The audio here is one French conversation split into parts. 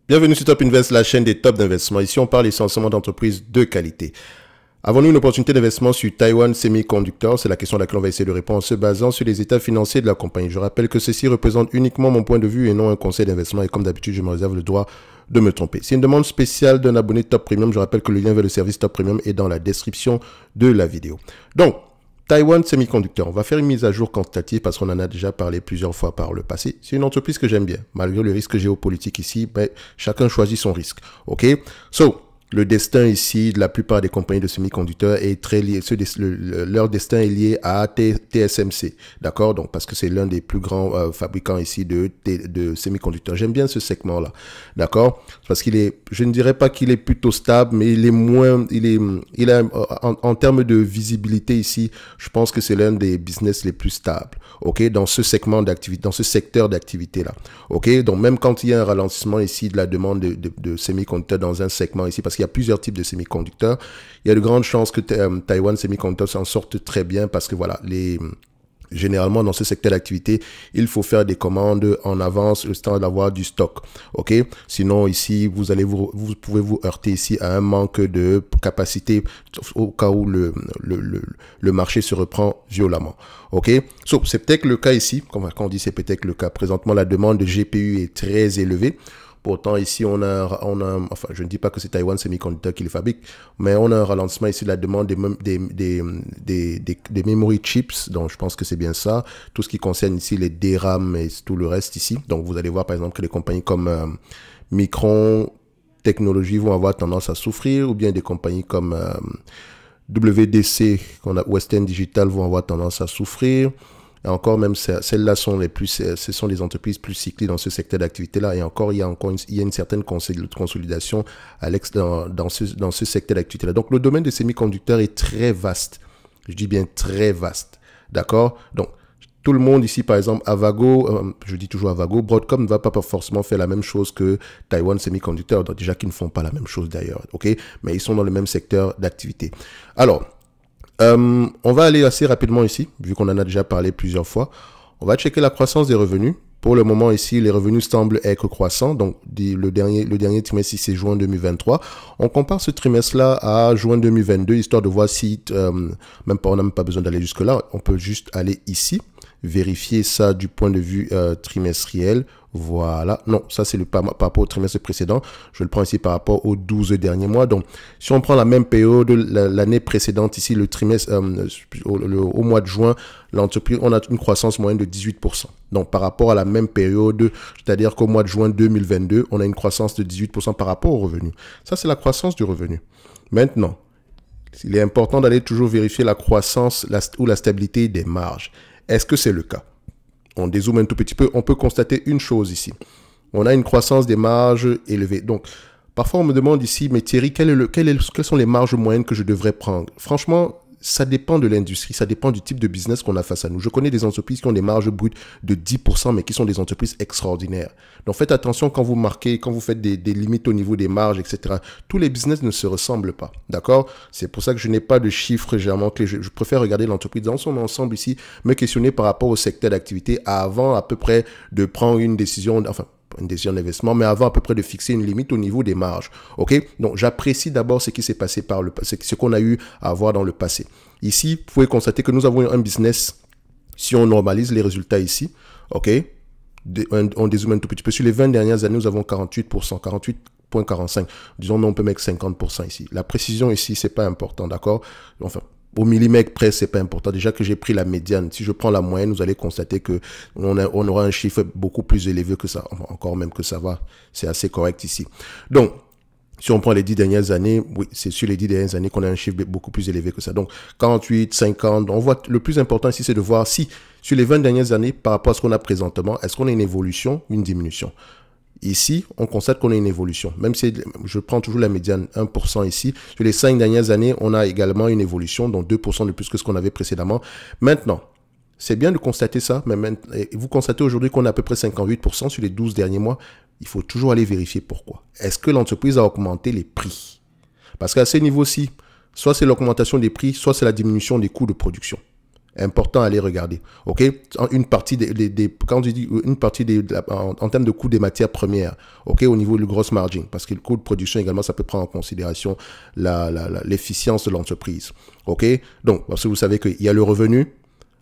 Bienvenue sur Top Invest, la chaîne des tops d'investissement. Ici, on parle essentiellement d'entreprises de qualité. Avons-nous une opportunité d'investissement sur Taiwan Semiconductor? C'est la question à laquelle on va essayer de répondre en se basant sur les états financiers de la compagnie. Je rappelle que ceci représente uniquement mon point de vue et non un conseil d'investissement. Et comme d'habitude, je me réserve le droit de me tromper. C'est une demande spéciale d'un abonné Top Premium. Je rappelle que le lien vers le service Top Premium est dans la description de la vidéo. Donc, Taiwan Semiconductor, on va faire une mise à jour quantitative parce qu'on en a déjà parlé plusieurs fois par le passé. C'est une entreprise que j'aime bien. Malgré le risque géopolitique ici, chacun choisit son risque. OK? Le destin ici de la plupart des compagnies de semi-conducteurs est très lié. Leur destin est lié à TSMC. D'accord? Donc, parce que c'est l'un des plus grands fabricants ici de semi-conducteurs. J'aime bien ce segment-là. D'accord? Parce qu'il est, je ne dirais pas qu'il est plutôt stable, mais il est moins, il a, en termes de visibilité ici, je pense que c'est l'un des business les plus stables. OK? Dans ce segment d'activité, dans ce secteur d'activité-là. OK? Donc, même quand il y a un ralentissement ici de la demande de semi-conducteurs dans un segment ici, parce qu'il y a plusieurs types de semi-conducteurs, il y a de grandes chances que Taiwan Semiconductor s'en sorte très bien parce que voilà, généralement, dans ce secteur d'activité, il faut faire des commandes en avance, le temps d'avoir du stock. OK? Sinon, ici, vous pouvez vous heurter ici à un manque de capacité au cas où le marché se reprend violemment. OK? C'est peut-être le cas ici. Quand on dit c'est peut-être le cas, présentement, la demande de GPU est très élevée. Pourtant, ici, enfin, je ne dis pas que c'est Taiwan Semiconductor qui les fabrique, mais on a un ralentissement ici de la demande des memory chips, donc je pense que c'est bien ça. Tout ce qui concerne ici les DRAM et tout le reste ici. Donc, vous allez voir, par exemple, que les compagnies comme Micron Technologies vont avoir tendance à souffrir, ou bien des compagnies comme WDC, Western Digital, vont avoir tendance à souffrir. Et encore même, celles-là sont ce sont les entreprises plus cyclées dans ce secteur d'activité-là. Et encore, il y a une certaine consolidation dans ce secteur d'activité-là. Donc, le domaine des semi-conducteurs est très vaste. Je dis bien très vaste. D'accord? Donc, tout le monde ici, par exemple, Avago, je dis toujours Avago, Broadcom ne va pas forcément faire la même chose que Taiwan Semiconductor. Donc, déjà qu'ils ne font pas la même chose d'ailleurs. OK? Mais ils sont dans le même secteur d'activité. Alors, on va aller assez rapidement ici, vu qu'on en a déjà parlé plusieurs fois. On va checker la croissance des revenus. Pour le moment ici, les revenus semblent être croissants. Donc, le dernier trimestre ici, c'est juin 2023. On compare ce trimestre-là à juin 2022, histoire de voir si, on n'a même pas besoin d'aller jusque-là. On peut juste aller ici, vérifier ça du point de vue trimestriel. Voilà. Non, ça c'est par rapport au trimestre précédent. Je le prends ici par rapport aux 12 derniers mois. Donc, si on prend la même période, l'année précédente, ici, le trimestre, au mois de juin, l'entreprise, on a une croissance moyenne de 18%. Donc, par rapport à la même période, c'est-à-dire qu'au mois de juin 2022, on a une croissance de 18% par rapport au revenu. Ça, c'est la croissance du revenu. Maintenant, il est important d'aller toujours vérifier la croissance ou la stabilité des marges. Est-ce que c'est le cas? On dézoome un tout petit peu, on peut constater une chose ici. On a une croissance des marges élevée. Donc, parfois on me demande ici, mais Thierry, quelles sont les marges moyennes que je devrais prendre? Franchement, ça dépend de l'industrie, ça dépend du type de business qu'on a face à nous. Je connais des entreprises qui ont des marges brutes de 10%, mais qui sont des entreprises extraordinaires. Donc faites attention quand vous faites des limites au niveau des marges, etc. Tous les business ne se ressemblent pas, d'accord? C'est pour ça que je n'ai pas de chiffres généralement clés. Je préfère regarder l'entreprise dans son ensemble ici, me questionner par rapport au secteur d'activité avant à peu près de prendre une décision d'investissement, mais avant à peu près de fixer une limite au niveau des marges. OK? Donc, j'apprécie d'abord ce qui s'est passé par le passé, ce qu'on a eu à voir dans le passé. Ici, vous pouvez constater que nous avons un business, si on normalise les résultats ici, OK? On dézoome un tout petit peu. Sur les 20 dernières années, nous avons 48%, 48,45. Disons, on peut mettre 50% ici. La précision ici, c'est pas important, d'accord? Enfin, au millimètre près, c'est pas important. Déjà que j'ai pris la médiane, si je prends la moyenne, vous allez constater que on aura un chiffre beaucoup plus élevé que ça. Enfin, encore même que ça va, c'est assez correct ici. Donc, si on prend les 10 dernières années, oui, c'est sur les 10 dernières années qu'on a un chiffre beaucoup plus élevé que ça. Donc, 48, 50, on voit, le plus important ici, c'est de voir si, sur les 20 dernières années, par rapport à ce qu'on a présentement, est-ce qu'on a une évolution ou une diminution? Ici, on constate qu'on a une évolution. Même si je prends toujours la médiane 1% ici, sur les 5 dernières années, on a également une évolution, donc 2% de plus que ce qu'on avait précédemment. Maintenant, c'est bien de constater ça, mais vous constatez aujourd'hui qu'on a à peu près 58% sur les 12 derniers mois. Il faut toujours aller vérifier pourquoi. Est-ce que l'entreprise a augmenté les prix? Parce qu'à ces niveaux-ci, soit c'est l'augmentation des prix, soit c'est la diminution des coûts de production. Important à aller regarder. OK? Une partie quand je dis une partie en termes de coût des matières premières. OK? Au niveau du gross margin. Parce que le coût de production également, ça peut prendre en considération l'efficience de l'entreprise. OK? Donc, parce que vous savez qu'il y a le revenu.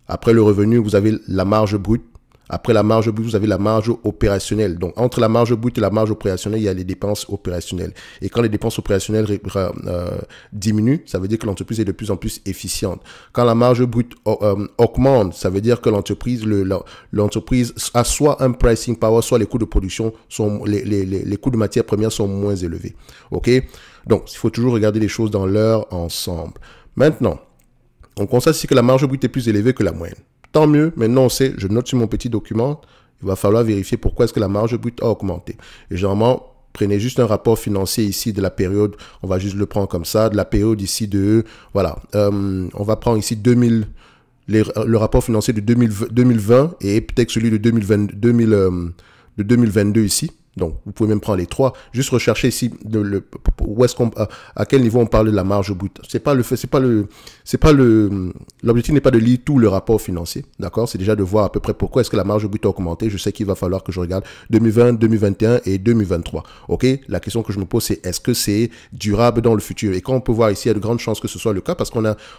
Après le revenu, vous avez la marge brute. Après la marge brute, vous avez la marge opérationnelle. Donc, entre la marge brute et la marge opérationnelle, il y a les dépenses opérationnelles. Et quand les dépenses opérationnelles diminuent, ça veut dire que l'entreprise est de plus en plus efficiente. Quand la marge brute augmente, ça veut dire que l'entreprise a soit un pricing power, soit les coûts de production, les coûts de matières premières sont moins élevés. OK? Donc, il faut toujours regarder les choses dans leur ensemble. Maintenant, on constate ici que la marge brute est plus élevée que la moyenne. Tant mieux, maintenant on sait, je note sur mon petit document, il va falloir vérifier pourquoi est-ce que la marge brute a augmenté. Et généralement, prenez juste un rapport financier ici de la période, on va juste le prendre comme ça, de la période ici de, voilà, on va prendre ici le rapport financier de 2020 et peut-être celui de 2022 ici. Donc, vous pouvez même prendre les trois. Juste rechercher ici où est-ce à quel niveau on parle de la marge brute. L'objectif n'est pas de lire tout le rapport financier. D'accord? C'est déjà de voir à peu près pourquoi est-ce que la marge brute a augmenté. Je sais qu'il va falloir que je regarde 2020, 2021 et 2023. OK? La question que je me pose, c'est est-ce que c'est durable dans le futur? Et quand on peut voir ici, il y a de grandes chances que ce soit le cas parce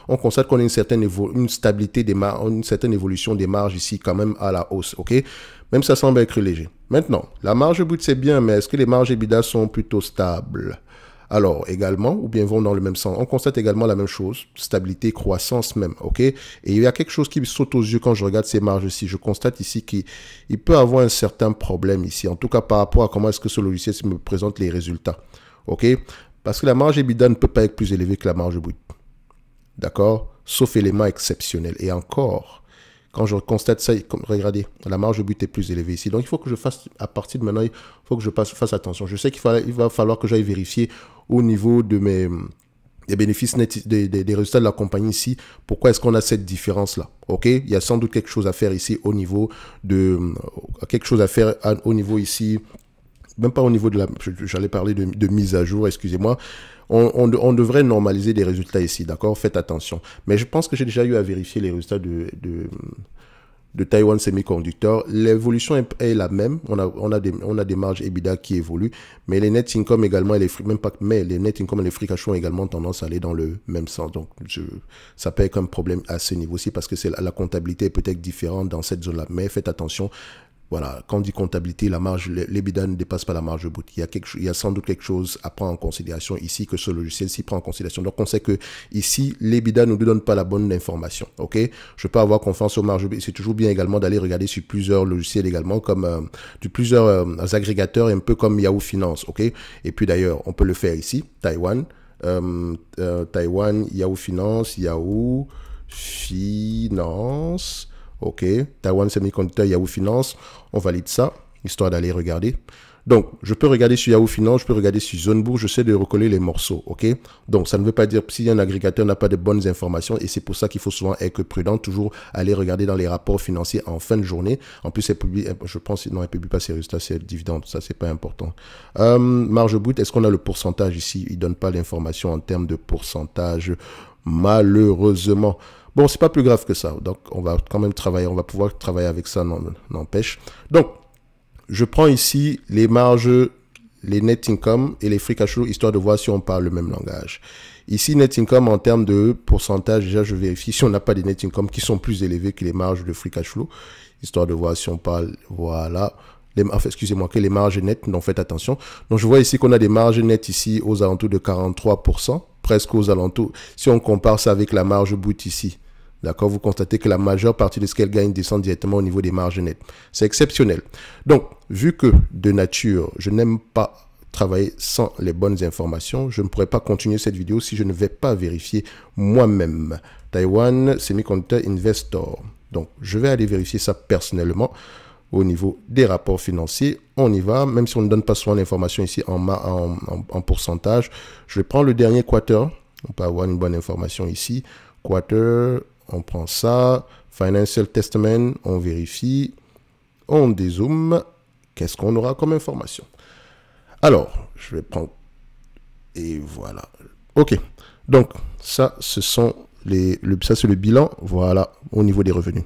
on constate qu'on a une certaine stabilité des marges, une certaine évolution des marges ici quand même à la hausse. OK? Même ça semble être léger. Maintenant, la marge brute, c'est bien, mais est-ce que les marges EBITDA sont plutôt stables? Alors, également, ou bien vont dans le même sens. On constate également la même chose, stabilité, croissance même, OK? Et il y a quelque chose qui me saute aux yeux quand je regarde ces marges-ci. Je constate ici qu'il peut avoir un certain problème ici, en tout cas par rapport à comment est-ce que ce logiciel me présente les résultats, OK? Parce que la marge EBITDA ne peut pas être plus élevée que la marge brute, d'accord? Sauf élément exceptionnel. Et encore... Quand je constate ça, regardez, la marge brute est plus élevée ici. Donc, il faut que je fasse, à partir de maintenant, il faut que je fasse attention. Je sais qu'il va falloir que j'aille vérifier au niveau de des bénéfices nets, des résultats de la compagnie ici. Pourquoi est-ce qu'on a cette différence-là? OK? Il y a sans doute quelque chose à faire ici au niveau ici, même pas au niveau de j'allais parler de mise à jour, excusez-moi. On devrait normaliser des résultats ici, d'accord? Faites attention. Mais je pense que j'ai déjà eu à vérifier les résultats de Taiwan Semiconductor. L'évolution est la même. On a des marges EBITDA qui évoluent, mais les net income également et les free cash flow ont également tendance à aller dans le même sens. Donc, ça peut être un problème à ce niveau-ci parce que la comptabilité est peut-être différente dans cette zone-là. Mais faites attention. Voilà, quand on dit comptabilité, la marge, l'EBITDA ne dépasse pas la marge brute. Il y a sans doute quelque chose à prendre en considération ici que ce logiciel-ci prend en considération. Donc, on sait que ici, l'EBITDA ne nous donne pas la bonne information. OK? Je peux avoir confiance aux marges brutes. C'est toujours bien également d'aller regarder sur plusieurs logiciels également, comme plusieurs agrégateurs, un peu comme Yahoo Finance. OK? Et puis d'ailleurs, on peut le faire ici, Taïwan, Yahoo Finance, Yahoo Finance. OK, Taiwan Semiconductor, Yahoo Finance, on valide ça, histoire d'aller regarder. Donc, je peux regarder sur Yahoo Finance, je peux regarder sur Zonebourg, je sais de recoller les morceaux, OK? Donc, ça ne veut pas dire que si un agrégateur n'a pas de bonnes informations, et c'est pour ça qu'il faut souvent être prudent, toujours aller regarder dans les rapports financiers en fin de journée. En plus, je pense, non, elle ne publie pas ses résultats, c'est dividende, ça, c'est pas important. Marge brute, est-ce qu'on a le pourcentage ici? Il ne donne pas l'information en termes de pourcentage, malheureusement. Bon, c'est pas plus grave que ça. Donc, on va quand même travailler. On va pouvoir travailler avec ça, n'empêche. Donc, je prends ici les marges, les net income et les free cash flow, histoire de voir si on parle le même langage. Ici, net income en termes de pourcentage, déjà, je vérifie si on n'a pas des net income qui sont plus élevés que les marges de free cash flow, histoire de voir si on parle, voilà. Excusez-moi, que les marges nettes, donc faites attention. Donc, je vois ici qu'on a des marges nettes ici aux alentours de 43%, presque aux alentours. Si on compare ça avec la marge brute ici, d'accord, vous constatez que la majeure partie de ce qu'elle gagne descend directement au niveau des marges nettes. C'est exceptionnel. Donc, vu que de nature, je n'aime pas travailler sans les bonnes informations, je ne pourrais pas continuer cette vidéo si je ne vais pas vérifier moi-même. Taiwan Semiconductor Investor. Donc, je vais aller vérifier ça personnellement au niveau des rapports financiers. On y va, même si on ne donne pas souvent l'information ici en pourcentage. Je vais prendre le dernier quarter. On peut avoir une bonne information ici. Quarter, on prend ça. Financial Testament, on vérifie. On dézoome. Qu'est-ce qu'on aura comme information? Alors, je vais prendre... Et voilà. OK. Donc, ça, ce sont ça c'est le bilan, voilà, au niveau des revenus.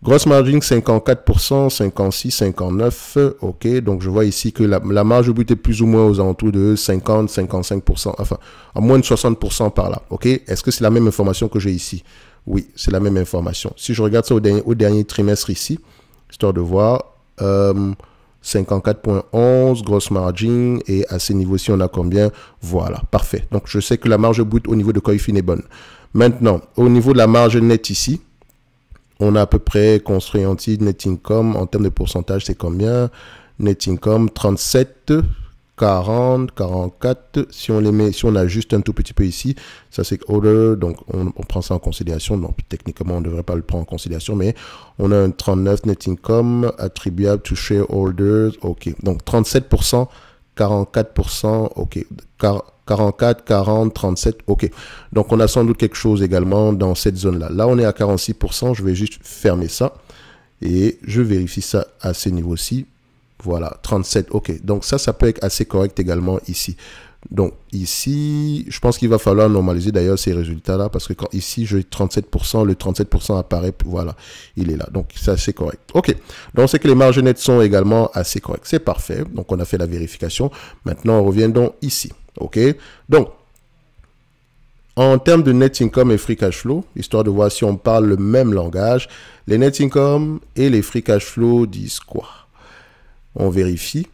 Gross margin 54%, 56, 59, ok, donc je vois ici que la marge brute est plus ou moins aux alentours de 50, 55%, enfin, à moins de 60% par là, ok. Est-ce que c'est la même information que j'ai ici? Oui, c'est la même information. Si je regarde ça au dernier trimestre ici, histoire de voir, 54.11, gross margin, et à ces niveaux-ci, on a combien? Voilà, parfait. Donc, je sais que la marge brute au niveau de Koifin est bonne. Maintenant, au niveau de la marge nette ici, on a à peu près construit un petit net income. En termes de pourcentage, c'est combien? Net income, 37, 40, 44. Si on les met, si on ajuste un tout petit peu ici, ça c'est order, donc on prend ça en considération. Donc techniquement, on ne devrait pas le prendre en considération, mais on a un 39 net income attribuable to shareholders. Ok, donc 37%, 44%, ok. 44, 40, 37, ok. Donc, on a sans doute quelque chose également dans cette zone-là. Là, on est à 46%. Je vais juste fermer ça et je vérifie ça à ce niveau-ci. Voilà, 37, ok. Donc, ça peut être assez correct également ici. Donc, ici, je pense qu'il va falloir normaliser d'ailleurs ces résultats-là parce que quand ici, j'ai 37%, le 37% apparaît, voilà, il est là. Donc, c'est assez correct. Ok. Donc, c'est que les marges nettes sont également assez correctes. C'est parfait. Donc, on a fait la vérification. Maintenant, on revient donc ici. Ok, donc en termes de net income et free cash flow, histoire de voir si on parle le même langage, les net income et les free cash flow disent quoi? On vérifie,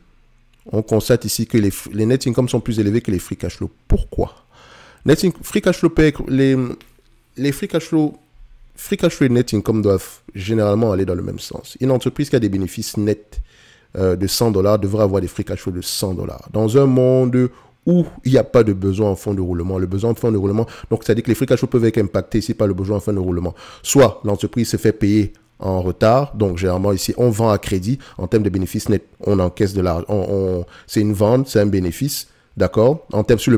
on constate ici que les net income sont plus élevés que les free cash flow. Pourquoi? Free cash flow les free cash flow et net income doivent généralement aller dans le même sens. Une entreprise qui a des bénéfices nets de $100 devrait avoir des free cash flow de $100. Dans un monde où il n'y a pas de besoin en fonds de roulement. Le besoin en fonds de roulement, donc c'est-à-dire que les free cash flow peuvent être impactés ici par le besoin en fonds de roulement. Soit l'entreprise se fait payer en retard, donc généralement ici on vend à crédit en termes de bénéfices nets, on encaisse de l'argent, c'est une vente, c'est un bénéfice, d'accord. En termes sur le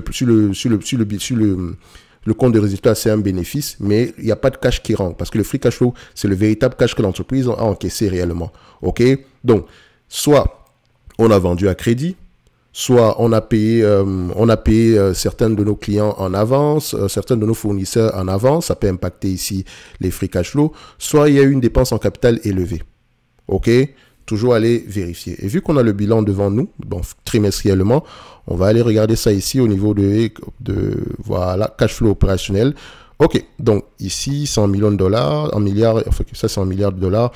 compte de résultat, c'est un bénéfice, mais il n'y a pas de cash qui rentre parce que le free cash flow, c'est le véritable cash que l'entreprise a encaissé réellement. Ok, donc soit on a vendu à crédit, soit on a payé certains de nos clients en avance, certains de nos fournisseurs en avance, ça peut impacter ici les free cash flow, soit il y a eu une dépense en capital élevée. Ok, toujours aller vérifier. Et vu qu'on a le bilan devant nous, bon, trimestriellement, on va aller regarder ça ici au niveau de voilà, cash flow opérationnel. Ok, donc ici, 100 millions de dollars, en milliards, enfin, ça c'est en milliards de dollars,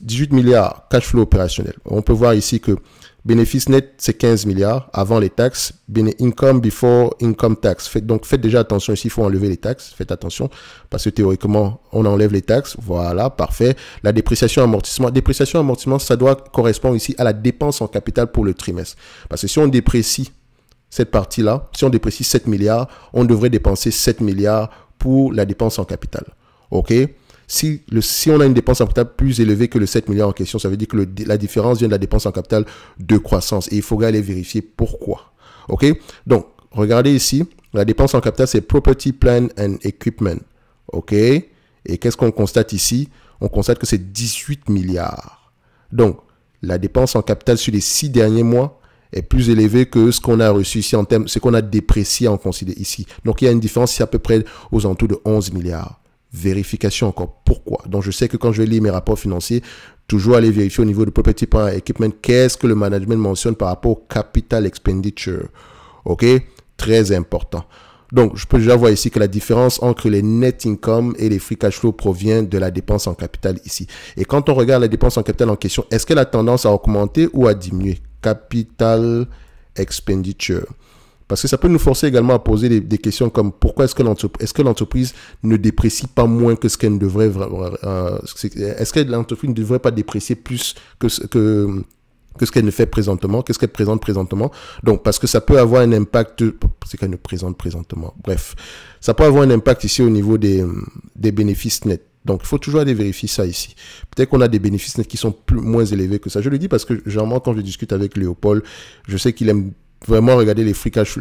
18 milliards cash flow opérationnel. On peut voir ici que bénéfice net, c'est 15 milliards avant les taxes. Income before income tax. Donc, faites déjà attention ici, il faut enlever les taxes. Faites attention parce que théoriquement, on enlève les taxes. Voilà, parfait. La dépréciation amortissement. Dépréciation amortissement, ça doit correspondre ici à la dépense en capital pour le trimestre. Parce que si on déprécie cette partie-là, si on déprécie 7 milliards, on devrait dépenser 7 milliards pour la dépense en capital. OK? Si on a une dépense en capital plus élevée que le 7 milliards en question, ça veut dire que la différence vient de la dépense en capital de croissance. Et il faudra aller vérifier pourquoi. OK? Donc, regardez ici. La dépense en capital, c'est Property, Plant and Equipment. OK? Et qu'est-ce qu'on constate ici? On constate que c'est 18 milliards. Donc, la dépense en capital sur les 6 derniers mois est plus élevée que ce qu'on a reçu ici en termes, ce qu'on a déprécié en considéré ici. Donc, il y a une différence ici à peu près aux alentours de 11 milliards. Vérification encore. Pourquoi? Donc, je sais que quand je vais lire mes rapports financiers, toujours aller vérifier au niveau de Property, Plant and Equipment, qu'est-ce que le management mentionne par rapport au capital expenditure. OK? Très important. Donc, je peux déjà voir ici que la différence entre les net income et les free cash flow provient de la dépense en capital ici. Et quand on regarde la dépense en capital en question, est-ce qu'elle a tendance à augmenter ou à diminuer? Capital expenditure. Parce que ça peut nous forcer également à poser des questions comme pourquoi est-ce que l'entreprise ne déprécie pas moins que ce qu'elle ne devrait est-ce que l'entreprise ne devrait pas déprécier plus que ce qu'elle ne fait présentement, qu'est-ce qu'elle présente présentement. Donc, parce que ça peut avoir un impact, c'est qu'elle ne présente présentement. Bref, ça peut avoir un impact ici au niveau des bénéfices nets. Donc, il faut toujours aller vérifier ça ici. Peut-être qu'on a des bénéfices nets qui sont moins élevés que ça. Je le dis parce que, généralement, quand je discute avec Léopold, je sais qu'il aime vraiment regarder les free cash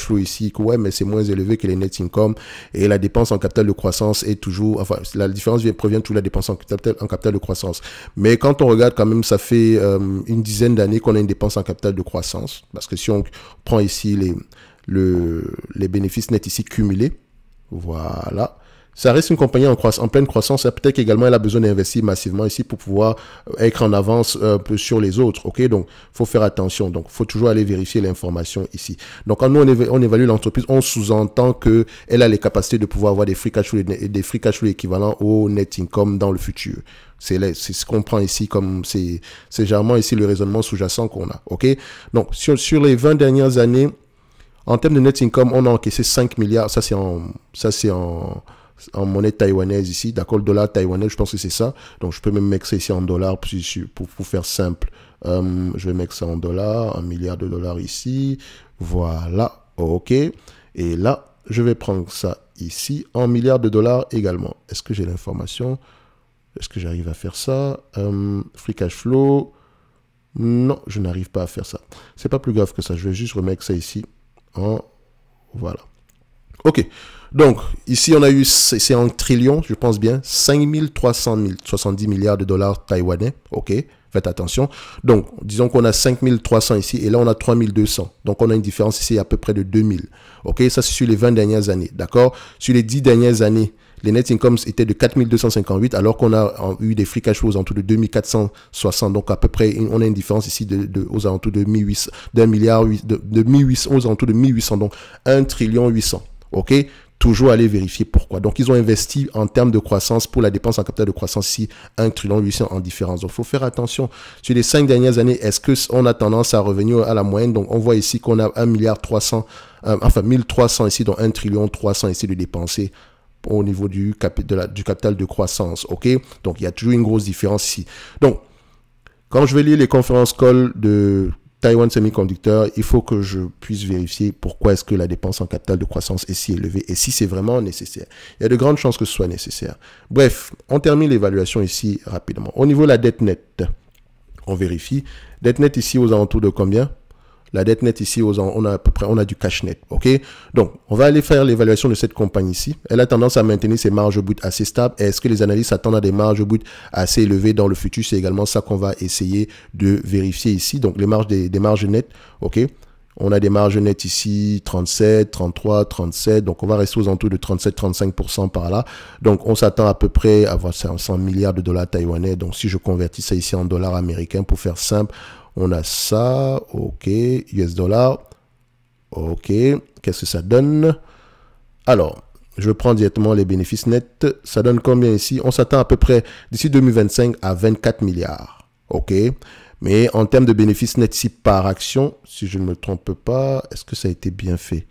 flow ici, que ouais, mais c'est moins élevé que les net income et la dépense en capital de croissance est toujours, enfin, la différence provient toujours de la dépense en capital de croissance. Mais quand on regarde quand même, ça fait une dizaine d'années qu'on a une dépense en capital de croissance, parce que si on prend ici les bénéfices nets ici cumulés, voilà, ça reste une compagnie en pleine croissance. Peut-être qu'également elle a besoin d'investir massivement ici pour pouvoir être en avance un peu sur les autres. Ok, donc faut faire attention. Donc faut toujours aller vérifier l'information ici. Donc quand nous on évalue l'entreprise, on sous-entend que elle a les capacités de pouvoir avoir des free cash flow équivalents au net income dans le futur. C'est ce qu'on prend ici comme c'est généralement ici le raisonnement sous-jacent qu'on a. Ok, donc sur les 20 dernières années, en termes de net income, on a encaissé 5 milliards. Ça c'est en monnaie taïwanaise ici, d'accord, le dollar taïwanais, je pense que c'est ça. Donc, je peux même mettre ça ici en dollars pour faire simple. Je vais mettre ça en dollars, 1 milliard de dollars ici. Voilà, ok. Et là, je vais prendre ça ici en milliards de dollars également. Est-ce que j'ai l'information? Est-ce que j'arrive à faire ça? Free cash flow. Non, je n'arrive pas à faire ça. C'est pas plus grave que ça. Je vais juste remettre ça ici en... Voilà. Ok, donc ici on a eu, c'est en trillions, je pense bien, 5370 milliards de dollars taïwanais, ok, faites attention. Donc, disons qu'on a 5300 ici, et là on a 3200, donc on a une différence ici à peu près de 2000, ok, ça c'est sur les 20 dernières années, d'accord. Sur les 10 dernières années, les net incomes étaient de 4258, alors qu'on a eu des free cash flows aux alentours de 2460, donc à peu près, on a une différence ici aux alentours de 1800, d'un milliard, de 1800, aux alentours de 1800, donc 1 trillion 800. Ok, toujours aller vérifier pourquoi. Donc, ils ont investi en termes de croissance pour la dépense en capital de croissance ici, 1 trillion 800 en différence. Donc, il faut faire attention. Sur les 5 dernières années, est-ce qu'on a tendance à revenir à la moyenne? Donc, on voit ici qu'on a 1 milliard 300, enfin 1300 ici, donc 1 trillion 300 ici de dépenser au niveau du capital de croissance. Ok, donc il y a toujours une grosse différence ici. Donc, quand je vais lire les conférences call de Taiwan Semiconductor, il faut que je puisse vérifier pourquoi est-ce que la dépense en capital de croissance est si élevée et si c'est vraiment nécessaire. Il y a de grandes chances que ce soit nécessaire. Bref, on termine l'évaluation ici rapidement. Au niveau de la dette nette, on vérifie. Dette nette ici aux alentours de combien? La dette nette ici, on a à peu près, on a du cash net, ok? Donc, on va aller faire l'évaluation de cette compagnie ici. Elle a tendance à maintenir ses marges brutes assez stables. Est-ce que les analystes attendent à des marges brutes assez élevées dans le futur? C'est également ça qu'on va essayer de vérifier ici. Donc, les marges des marges nettes, ok? On a des marges nettes ici, 37, 33, 37. Donc, on va rester aux alentours de 37-35% par là. Donc, on s'attend à peu près à avoir 100 milliards de dollars taïwanais. Donc, si je convertis ça ici en dollars américains pour faire simple, on a ça, ok, US dollar, ok, qu'est-ce que ça donne? Alors, je prends directement les bénéfices nets, ça donne combien ici? On s'attend à peu près d'ici 2025 à 24 milliards, ok, mais en termes de bénéfices nets ici par action, si je ne me trompe pas, est-ce que ça a été bien fait?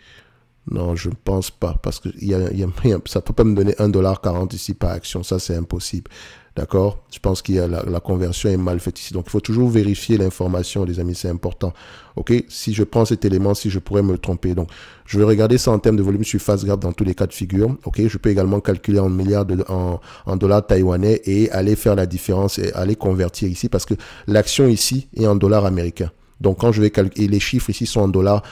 Non, je ne pense pas, parce que ça ne peut pas me donner 1,40$ ici par action, ça c'est impossible. D'accord? Je pense qu'il y a la conversion est mal faite ici. Donc, il faut toujours vérifier l'information, les amis, c'est important. OK? Si je prends cet élément, si je pourrais me tromper. Donc, je vais regarder ça en termes de volume sur FastGraph dans tous les cas de figure. OK? Je peux également calculer en milliards en dollars taïwanais et aller faire la différence et aller convertir ici parce que l'action ici est en dollars américains. Donc, quand je vais calculer, les chiffres ici sont en dollars,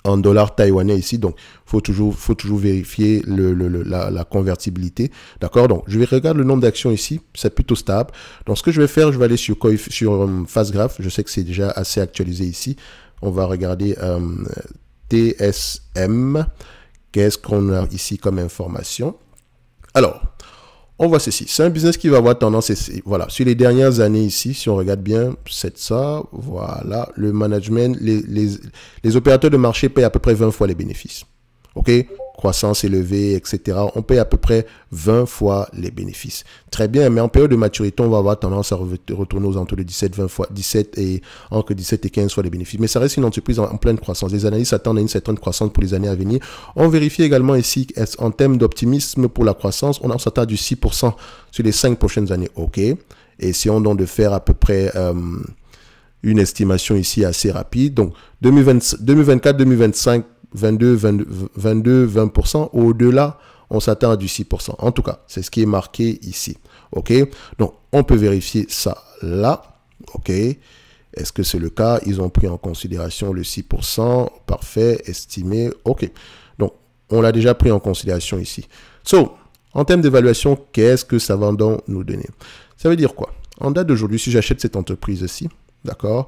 en dollars taïwanais ici, donc faut toujours vérifier la convertibilité, d'accord. Donc je vais regarder le nombre d'actions ici, c'est plutôt stable. Donc ce que je vais faire, je vais aller sur FastGraph, je sais que c'est déjà assez actualisé ici. On va regarder TSM, qu'est-ce qu'on a ici comme information. Alors, on voit ceci. C'est un business qui va avoir tendance, voilà, sur les dernières années ici, si on regarde bien, c'est ça, voilà, le management, les opérateurs de marché payent à peu près 20 fois les bénéfices. OK? Croissance élevée, etc. On paye à peu près 20 fois les bénéfices. Très bien, mais en période de maturité, on va avoir tendance à retourner aux alentours de 17, 20 fois, 17 et entre 17 et 15 fois les bénéfices. Mais ça reste une entreprise en pleine croissance. Les analystes s'attendent à une certaine croissance pour les années à venir. On vérifie également ici, en termes d'optimisme pour la croissance, on s'attend à du 6% sur les 5 prochaines années. OK? Et si on donc de faire à peu près une estimation ici assez rapide. Donc, 2024, 2025, 20%. Au-delà, on s'attend à du 6%. En tout cas, c'est ce qui est marqué ici. OK? Donc, on peut vérifier ça là. OK? Est-ce que c'est le cas? Ils ont pris en considération le 6%. Parfait. Estimé. OK. Donc, on l'a déjà pris en considération ici. En termes d'évaluation, qu'est-ce que ça va donc nous donner? Ça veut dire quoi? En date d'aujourd'hui, si j'achète cette entreprise-ci, d'accord,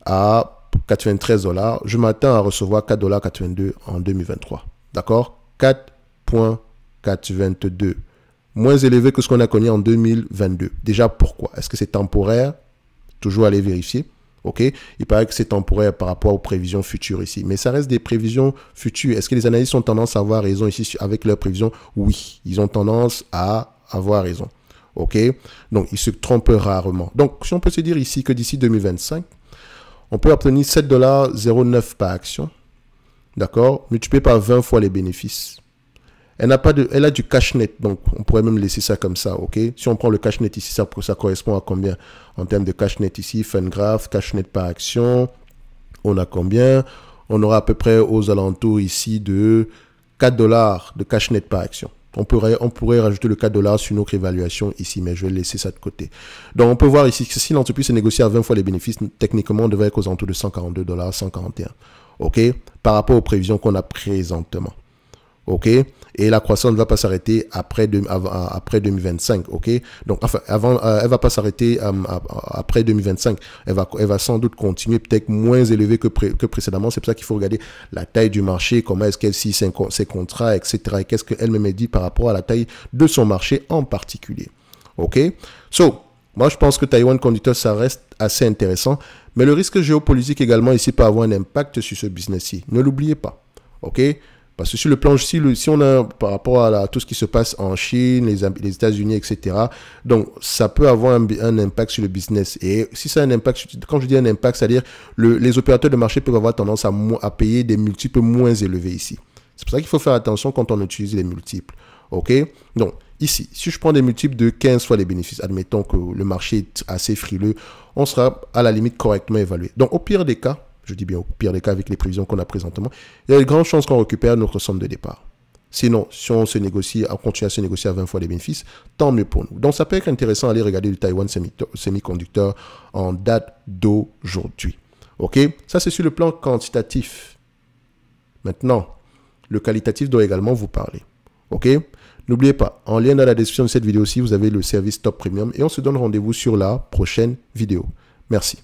à 93 $, je m'attends à recevoir 4,82 $ en 2023. D'accord? 4,82 4,22. Moins élevé que ce qu'on a connu en 2022. Déjà, pourquoi? Est-ce que c'est temporaire? Toujours aller vérifier. OK? Il paraît que c'est temporaire par rapport aux prévisions futures ici. Mais ça reste des prévisions futures. Est-ce que les analystes ont tendance à avoir raison ici avec leurs prévisions? Oui, ils ont tendance à avoir raison. OK? Donc, ils se trompent rarement. Donc, si on peut se dire ici que d'ici 2025, on peut obtenir 7,09 $ par action. D'accord? Multiplié par 20 fois les bénéfices. Elle a du cash net, donc on pourrait même laisser ça comme ça, ok? Si on prend le cash net ici, ça correspond à combien? En termes de cash net ici, Fangraph, cash net par action, on a combien? On aura à peu près aux alentours ici de 4 $ de cash net par action. On pourrait rajouter le 4 $ sur notre évaluation ici, mais je vais laisser ça de côté. Donc on peut voir ici que si l'entreprise se négocie à 20 fois les bénéfices, techniquement on devrait être aux alentours de 142 $, 141, ok? Par rapport aux prévisions qu'on a présentement. OK? Et la croissance ne va pas s'arrêter après 2025. OK? Donc, enfin, elle va pas s'arrêter après 2025. Elle va sans doute continuer, peut-être moins élevée que précédemment. C'est pour ça qu'il faut regarder la taille du marché, comment est-ce qu'elle signe ses contrats, etc. Et qu'est-ce qu'elle me dit par rapport à la taille de son marché en particulier. OK? Moi, je pense que Taiwan Conductor, ça reste assez intéressant. Mais le risque géopolitique également ici peut avoir un impact sur ce business-ci. Ne l'oubliez pas. OK? Parce que sur le plan, si on a par rapport à tout ce qui se passe en Chine, les États-Unis, etc., donc ça peut avoir un impact sur le business. Et si ça a un impact, quand je dis un impact, c'est-à-dire les opérateurs de marché peuvent avoir tendance à payer des multiples moins élevés ici. C'est pour ça qu'il faut faire attention quand on utilise les multiples. OK? Donc, ici, si je prends des multiples de 15 fois les bénéfices, admettons que le marché est assez frileux, on sera à la limite correctement évalué. Donc, au pire des cas, je dis bien au pire des cas avec les prévisions qu'on a présentement, il y a de grandes chances qu'on récupère notre somme de départ. Sinon, si on continue à se négocier à 20 fois les bénéfices, tant mieux pour nous. Donc, ça peut être intéressant d'aller regarder le Taiwan Semiconductor en date d'aujourd'hui. OK? Ça, c'est sur le plan quantitatif. Maintenant, le qualitatif doit également vous parler. OK? N'oubliez pas, en lien dans la description de cette vidéo-ci, vous avez le service Top Premium et on se donne rendez-vous sur la prochaine vidéo. Merci.